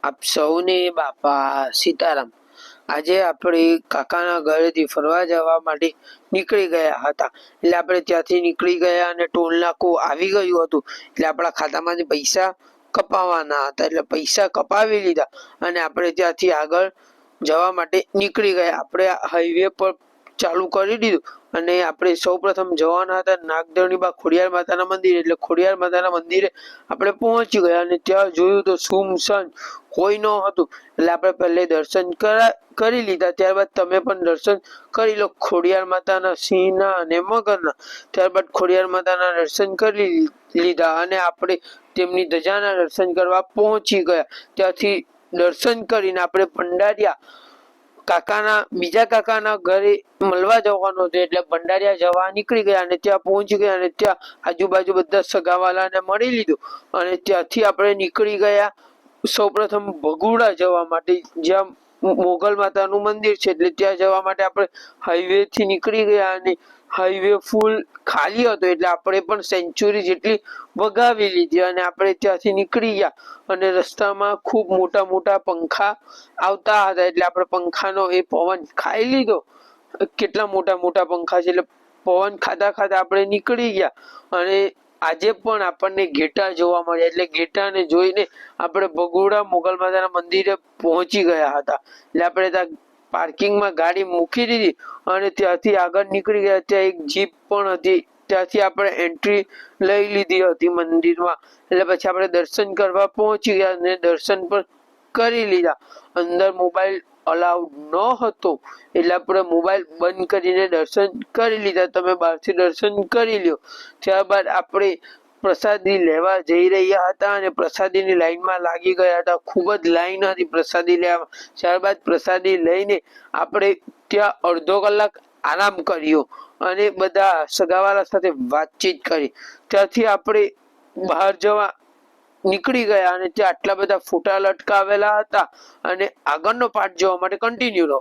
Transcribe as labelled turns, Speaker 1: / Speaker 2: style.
Speaker 1: આપ સૌને બાપા સીતારામ। આજે આપણે કાકાના ઘરેથી ફરવા જવા માટે નીકળી ગયા હતા। એટલે આપણે ત્યાંથી નીકળી ગયા અને ટોલ નાકું આવી ગયું હતું। એટલે આપણા ખાતામાંથી પૈસા કપાવવાના હતા, એટલે પૈસા કપાવી લીધા અને આપણે ત્યાંથી આગળ જવા માટે નીકળી ગયા। આપણે હાઈવે પર ચાલુ કરી દીધું અને આપણે સૌ પ્રથમ જવાના હતા નાગદરણીબા ખોડિયાર માતાના મંદિરે। એટલે ખોડિયાર માતાના મંદિરે આપણે પહોંચી ગયા અને ત્યાં જોયું તો સુમસાન કોઈ ન હતું। એટલે આપણે પહેલે દર્શન કરી લીધા, ત્યારબાદ તમે પણ દર્શન કરી લો ખોડિયાર માતાના, સિંહના અને મગરના। ત્યારબાદ ખોડિયાર માતાના દર્શન કરી લીધા અને આપણે તેમની ધજાના દર્શન કરવા પહોંચી ગયા। ત્યાંથી દર્શન કરીને આપણે ભંડારિયા બીજા કાકાના ઘરે મળવા જવાનું હતું, એટલે ભંડારિયા જવા નીકળી ગયા અને ત્યાં પહોંચી ગયા અને ત્યાં આજુબાજુ બધા સગાવાલાને મળી લીધું અને ત્યાંથી આપણે નીકળી ગયા સૌપ્રથમ ભગુડા જવા માટે, જ્યાં મોગલ માતાનું મંદિર છે। એટલે ત્યાં જવા માટે આપણે હાઈવે થી નીકળી ગયા અને હાઈવે ફૂલ ખાલી હતો, એટલે આપણે પણ સેન્ચુરી જેટલી વગાવી લીધી અને આપણે ત્યાંથી નીકળી ગયા અને રસ્તામાં ખૂબ મોટા મોટા પંખા આવતા હતા, એટલે આપણે પંખાનો એ પવન ખાઈ લીધો। કેટલા મોટા મોટા પંખા છે, એટલે પવન ખાતા ખાતા આપણે નીકળી ગયા અને આજે પણ આપણને ઘેટા જોવા મળ્યા। એટલે ઘેટાને જોઈને આપણે ભગોડા મોગલ માતાના મંદિરે પહોંચી ગયા હતા। એટલે આપણે ત્યાં પાર્કિંગમાં ગાડી મૂકી દીધી અને ત્યાંથી આગળ નીકળી ગયા। ત્યાં એક જીપ પણ હતી, ત્યાંથી આપણે એન્ટ્રી લઈ લીધી હતી મંદિરમાં। એટલે પછી આપણે દર્શન કરવા પહોંચી ગયા અને દર્શન પણ કરી લીધા। અંદર મોબાઈલ અલાઉડ ન હતો, એટલે આપણે મોબાઈલ બંધ કરીને દર્શન કરી લીધા। તમે બહારથી દર્શન કરી લ્યો। ત્યારબાદ આપણે પ્રસાદી લેવા જઈ રહ્યા હતા અને પ્રસાદીની લાઈનમાં લાગી ગયા હતા। ખૂબ જ લાઈન હતી પ્રસાદી લેવામાં। ત્યારબાદ પ્રસાદી લઈને આપણે ત્યાં અડધો કલાક આરામ કર્યો અને બધા સગાવાલા સાથે વાતચીત કરી। ત્યાંથી આપણે બહાર જવા નીકળી ગયા અને ત્યાં આટલા બધા ફોટા લટકાવેલા હતા અને આગળનો પાર્ટ જોવા માટે કન્ટિન્યુ રહો।